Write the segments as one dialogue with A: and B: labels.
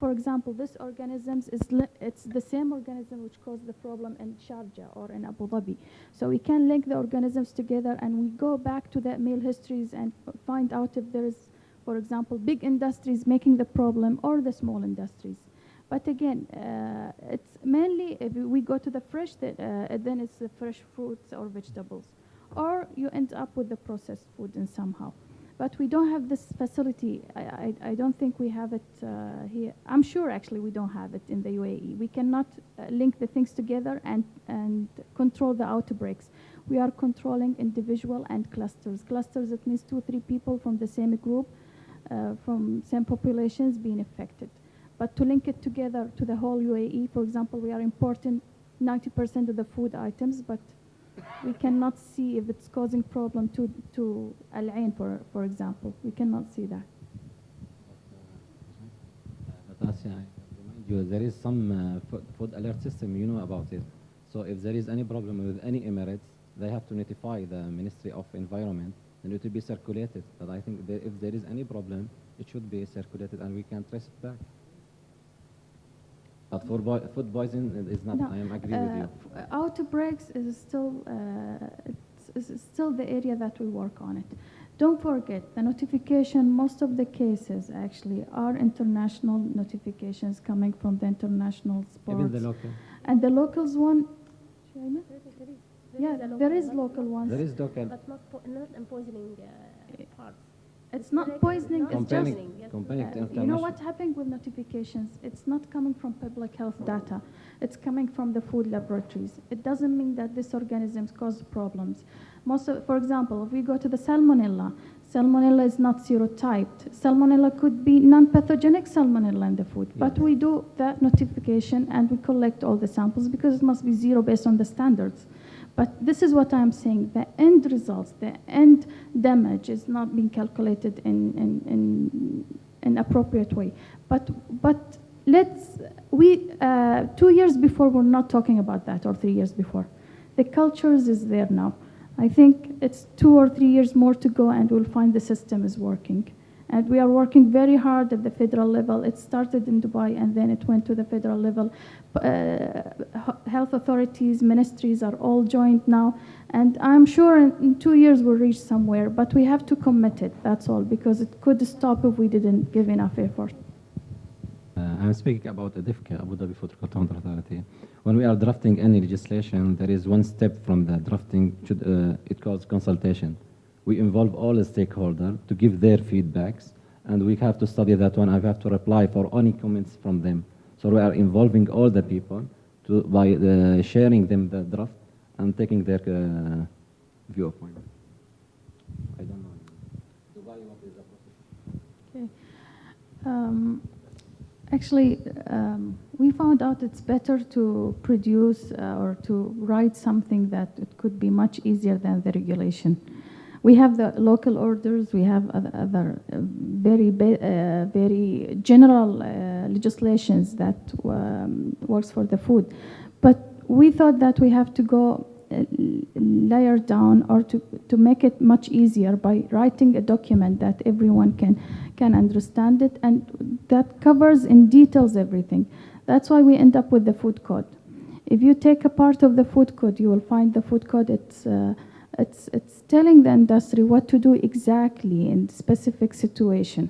A: For example, this organism it's the same organism which caused the problem in Sharjah or in Abu Dhabi. So we can link the organisms together and we go back to the meal histories and find out if there is, for example, big industries making the problem or the small industries. But again, it's mainly if we go to the fresh, then it's the fresh fruits or vegetables. Or you end up with the processed food in somehow. But we don't have this facility. I don't think we have it here. I'm sure actually we don't have it in the UAE. We cannot link the things together and control the outbreaks. We are controlling individual and clusters. Clusters, it means 2 or 3 people from the same group, from same populations being affected. But to link it together to the whole UAE, for example, we are importing 90% of the food items, but we cannot see if it's causing problem to Al Ain, for example. We cannot see that.
B: Natasha, I remind you, there is some food alert system, you know about it. So if there is any problem with any Emirates, they have to notify the Ministry of Environment, and it will be circulated. But I think if there is any problem, it should be circulated, and we can trace it back. But for food poisoning, is not. No, I am agree with you.
A: Outbreaks is still it's still the area that we work on it. Don't forget the notification. Most of the cases actually are international notifications coming from the international sports.
B: Even the local.
A: And the locals one. There is local ones.
B: There is local,
C: but not poisoning parts.
A: It's not poisoning, it's just,
B: you
A: know what's happening with notifications? It's not coming from public health data. It's coming from the food laboratories. It doesn't mean that these organisms cause problems. For example, if we go to the salmonella is not serotyped. Salmonella could be non-pathogenic salmonella in the food, but we do that notification and we collect all the samples because it must be zero based on the standards. But this is what I'm saying, the end results, the end damage is not being calculated in appropriate way. But 2 years before, we're not talking about that, or 3 years before. The cultures is there now. I think it's 2 or 3 years more to go and we'll find the system is working. And we are working very hard at the federal level. It started in Dubai and then it went to the federal level. Health authorities, ministries are all joined now. And I'm sure in 2 years we'll reach somewhere, but we have to commit it, that's all, because it could stop if we didn't give enough effort.
B: I'm speaking about ADIFCA, Abu Dhabi Food Control Authority. When we are drafting any legislation, there is one step from the drafting, it calls consultation. We involve all the stakeholders to give their feedbacks, and we have to study that one. I have to reply for any comments from them. So we are involving all the people by sharing them the draft and taking their viewpoint. I don't know. Dubai, what is the process?
A: Okay. Actually, we found out it's better to produce or to write something that it could be much easier than the regulation. We have the local orders, we have other very general legislations that works for the food. But we thought that we have to go layer down or to make it much easier by writing a document that everyone can understand it, and that covers in details everything. That's why we end up with the food code. If you take a part of the food code, you will find the food code, it's telling the industry what to do exactly in specific situation.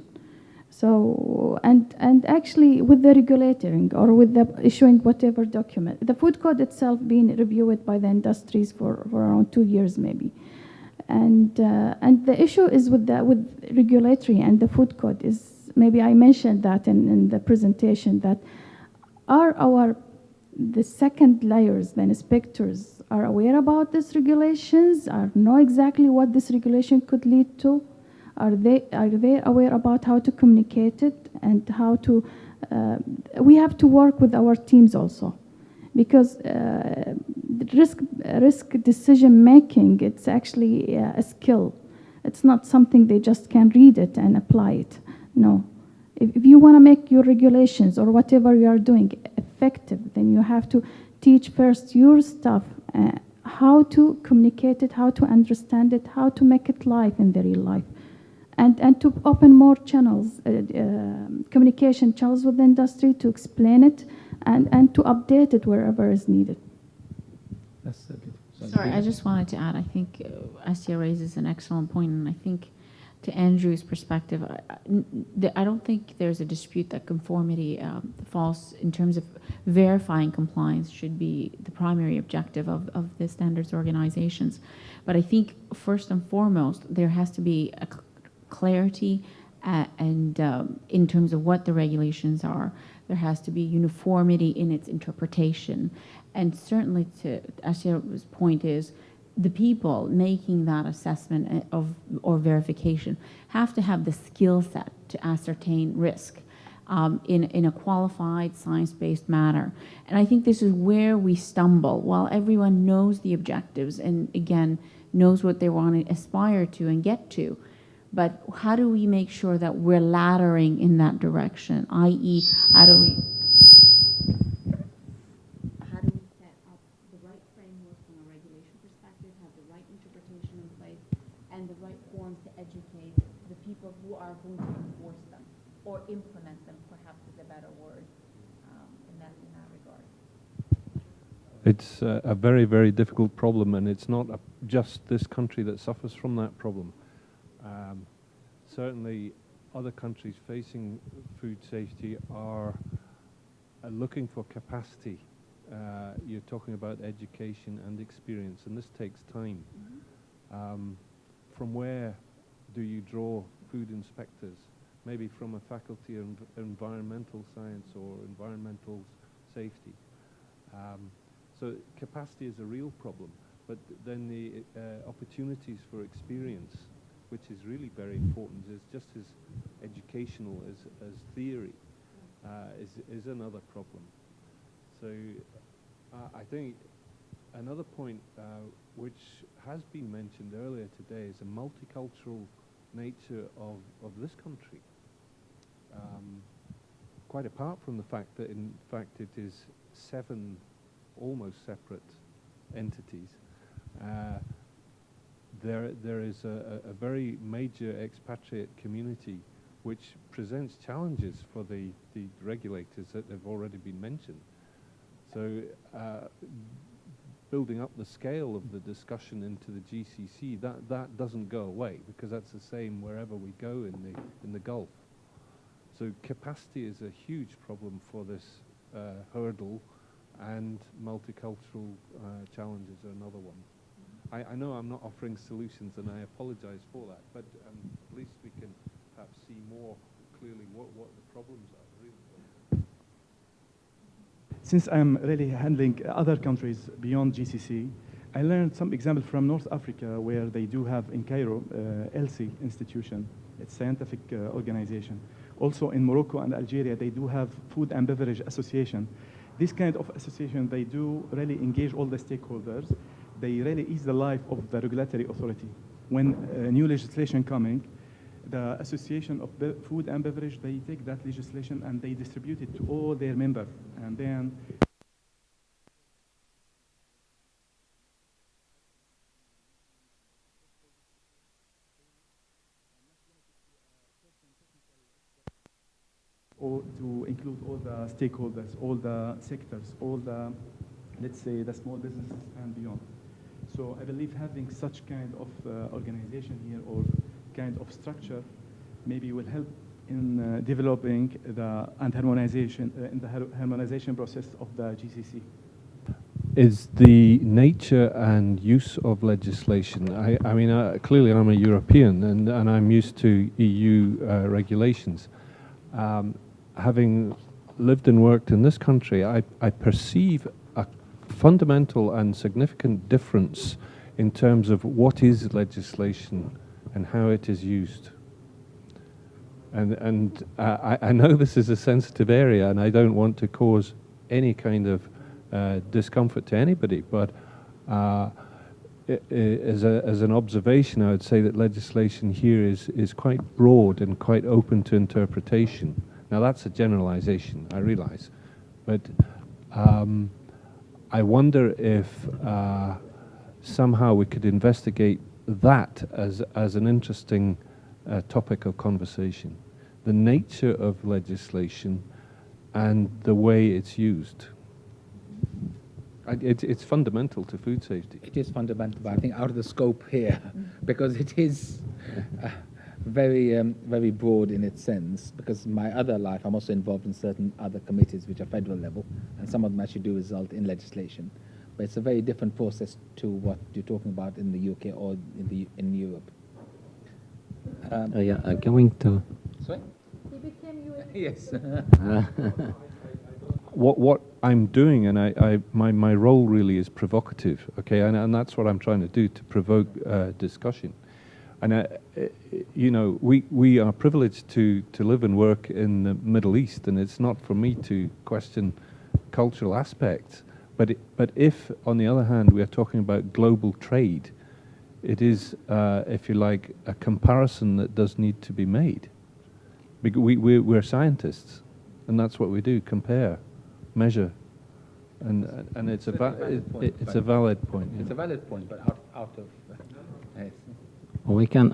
A: So, and actually with the regulating or with the issuing whatever document, the food code itself being reviewed by the industries for around 2 years maybe. And the issue is with regulatory and the food code is, maybe I mentioned that in the presentation, that the second layers, the inspectors, are aware about these regulations, know exactly what this regulation could lead to. Are they aware about how to communicate it and how to? We have to work with our teams also, because risk decision making, it's actually a skill. It's not something they just can read it and apply it. No, if you want to make your regulations or whatever you are doing effective, then you have to teach first your staff how to communicate it, how to understand it, how to make it live in the real life. and to open more channels, communication channels with the industry to explain it and to update it wherever is needed.
B: That's beautiful.
D: Sorry, I just wanted to add, I think Asya raises an excellent point, and I think to Andrew's perspective, I don't think there's a dispute that conformity falls in terms of verifying compliance should be the primary objective of the standards organizations. But I think first and foremost, there has to be a clarity and in terms of what the regulations are. There has to be uniformity in its interpretation. And certainly to Asya's point is, the people making that assessment or verification have to have the skill set to ascertain risk in a qualified, science-based manner. And I think this is where we stumble. While everyone knows the objectives and, again, knows what they want to aspire to and get to, but how do we make sure that we're laddering in that direction, i.e., how do we set up the right framework from a regulation perspective, have the right interpretation in place, and the right forms to educate the people who are going to enforce them or implement them, perhaps is a better word in that regard.
E: It's a very, very difficult problem, and it's not just this country that suffers from that problem. Certainly, other countries facing food safety are looking for capacity. You're talking about education and experience, and this takes time. From where do you draw food inspectors? Maybe from a faculty of environmental science or environmental safety. So capacity is a real problem, but then the opportunities for experience, which is really very important, is just as educational as theory, is another problem. So I think another point which has been mentioned earlier today is the multicultural nature of this country. Quite apart from the fact that in fact it is 7 almost separate entities, there is a very major expatriate community which presents challenges for the regulators that have already been mentioned. So building up the scale of the discussion into the GCC, that doesn't go away, because that's the same wherever we go in the Gulf. So capacity is a huge problem for this hurdle, and multicultural challenges are another one. I know I'm not offering solutions, and I apologize for that, but at least we can perhaps see more clearly what the problems are. Really.
F: Since I'm really handling other countries beyond GCC, I learned some examples from North Africa, where they do have in Cairo, ELSI institution, it's a scientific organization. Also in Morocco and Algeria, they do have Food and Beverage Association. This kind of association, they do really engage all the stakeholders. They really ease the life of the regulatory authority. When new legislation coming, the Association of Food and Beverage, they take that legislation and they distribute it to all their members. And then or to include all the stakeholders, all the sectors, all the, let's say, the small businesses and beyond. So I believe having such kind of organization here or kind of structure maybe will help in developing the harmonization in the harmonization process of the GCC.
E: Is the nature and use of legislation, I mean, clearly I'm a European, and I'm used to EU regulations. Having lived and worked in this country, I perceive a fundamental and significant difference in terms of what is legislation and how it is used. And I know this is a sensitive area, and I don't want to cause any kind of discomfort to anybody, but as an observation, I would say that legislation here is quite broad and quite open to interpretation. Now that's a generalization, I realize, but I wonder if somehow we could investigate that as an interesting topic of conversation. The nature of legislation and the way it's used. It's fundamental to food safety.
G: It is fundamental, but I think out of the scope here, because it is very broad in its sense, because my other life, I'm also involved in certain other committees which are federal level, and some of them actually do result in legislation. But it's a very different process to what you're talking about in the UK or in Europe.
B: Going to...
G: Sorry?
C: He became US.
G: Yes.
E: What I'm doing, and my role really is provocative, okay, and that's what I'm trying to do, to provoke discussion. And you know, we are privileged to live and work in the Middle East, and it's not for me to question cultural aspects. But if, on the other hand, we are talking about global trade, it is, if you like, a comparison that does need to be made. Because we're scientists, and that's what we do: compare, measure, and it's a valid point.
G: It's a valid point, but out of yes.
B: We can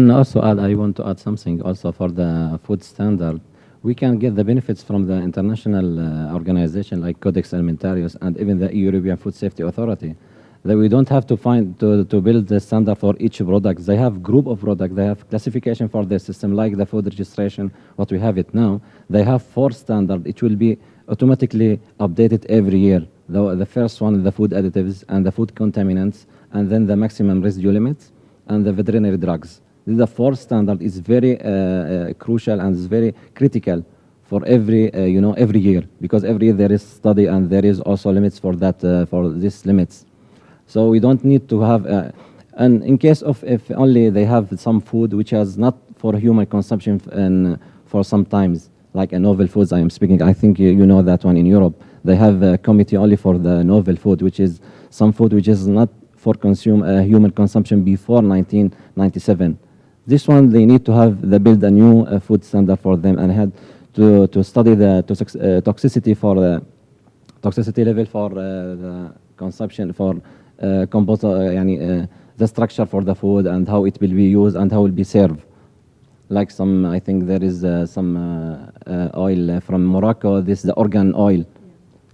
B: also add. I want to add something also for the food standard. We can get the benefits from the international organization like Codex Alimentarius and even the European Food Safety Authority. That we don't have to build the standard for each product. They have group of products. They have classification for their system, like the food registration, what we have it now. They have 4 standards. It will be automatically updated every year. The first one is the food additives and the food contaminants, and then the maximum residue limits and the veterinary drugs. The 4 standard is very crucial and is very critical for every every year, because every year there is study and there is also limits for that for these limits. So we don't need to have, and in case of if only they have some food which is not for human consumption and for some times, like a novel foods I am speaking, I think you know that one in Europe. They have a committee only for the novel food, which is some food which is not for human consumption before 1997. This one, they need to have, they build a new food standard for them and had to study the toxicity for the toxicity level for the consumption for the structure for the food and how it will be used and how it will be served. Like some, I think there is some oil from Morocco. This is the organ oil.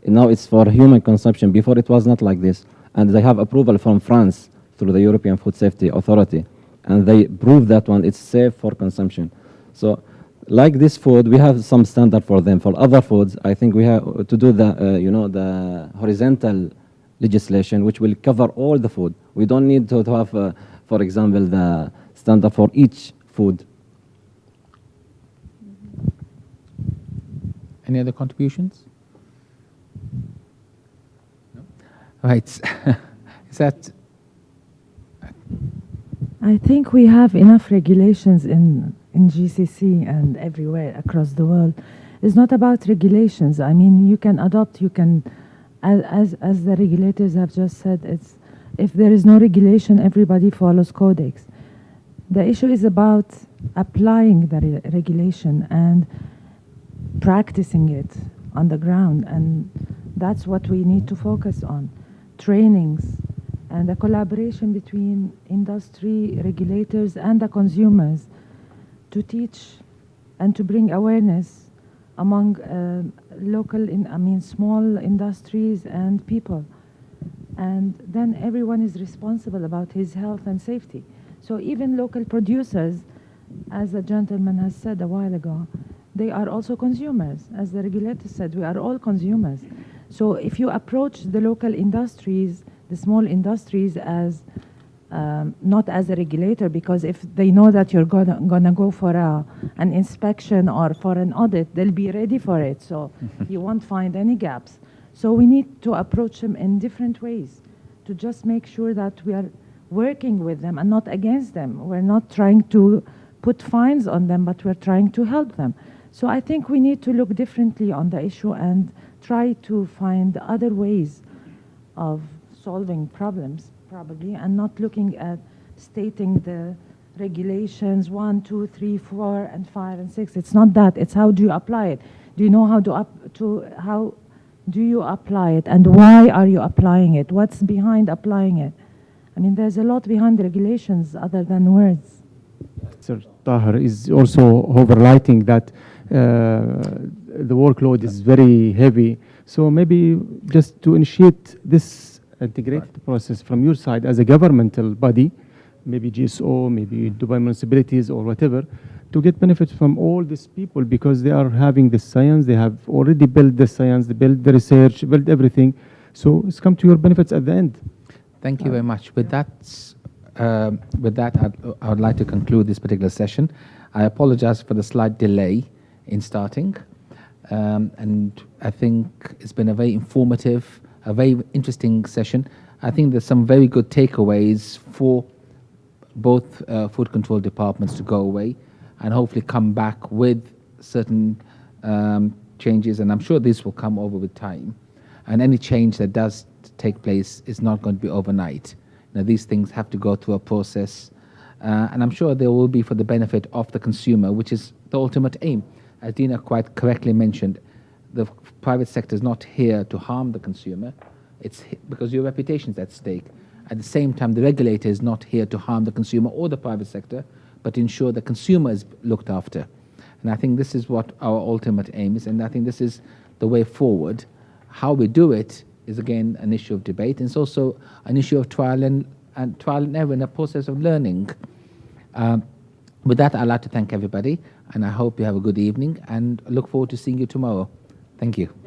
B: Now it's for human consumption. Before it was not like this, and they have approval from France through the European Food Safety Authority, and they prove that one it's safe for consumption. So, like this food, we have some standard for them. For other foods, I think we have to do the the horizontal legislation, which will cover all the food. We don't need to have, for example, the standard for each food.
G: Any other contributions? No? Right. Is that?
H: I think we have enough regulations in GCC and everywhere across the world. It's not about regulations. I mean, you can adopt, you can, as the regulators have just said, it's, if there is no regulation, everybody follows codex. The issue is about applying the regulation and practicing it on the ground, and that's what we need to focus on. Trainings and the collaboration between industry, regulators, and the consumers to teach and to bring awareness among small industries and people. And then everyone is responsible about his health and safety. So even local producers, as the gentleman has said a while ago, they are also consumers. As the regulator said, we are all consumers. So if you approach the local industries, the small industries, as not as a regulator, because if they know that you're gonna go for an inspection or for an audit, they'll be ready for it. So you won't find any gaps. So we need to approach them in different ways to just make sure that we are working with them and not against them. We're not trying to put fines on them, but we're trying to help them. So I think we need to look differently on the issue and try to find other ways of solving problems, probably, and not looking at stating the regulations 1, 2, 3, 4, and 5, and 6. It's not that. It's how do you apply it? Do you know how how do you apply it, and why are you applying it? What's behind applying it? I mean, there's a lot behind regulations other than words.
I: Sir Tahir is also overlighting that the workload is very heavy. So maybe just to initiate this integrated process from your side as a governmental body, maybe GSO, maybe Dubai municipalities or whatever, to get benefits from all these people because they are having the science, they have already built the science, they built the research, built everything. So it's come to your benefits at the end.
G: Thank you very much. With that, I would like to conclude this particular session. I apologize for the slight delay in starting. And I think it's been a very informative, a very interesting session. I think there's some very good takeaways for both food control departments to go away and hopefully come back with certain changes. And I'm sure this will come over with time. And any change that does take place is not going to be overnight. Now, these things have to go through a process. And I'm sure they will be for the benefit of the consumer, which is the ultimate aim. As Dina quite correctly mentioned, the private sector is not here to harm the consumer. It's because your reputation is at stake. At the same time, the regulator is not here to harm the consumer or the private sector, but to ensure the consumer is looked after. And I think this is what our ultimate aim is, and I think this is the way forward. How we do it is, again, an issue of debate. And it's also an issue of trial and error in a process of learning. With that, I'd like to thank everybody, and I hope you have a good evening, and look forward to seeing you tomorrow. Thank you.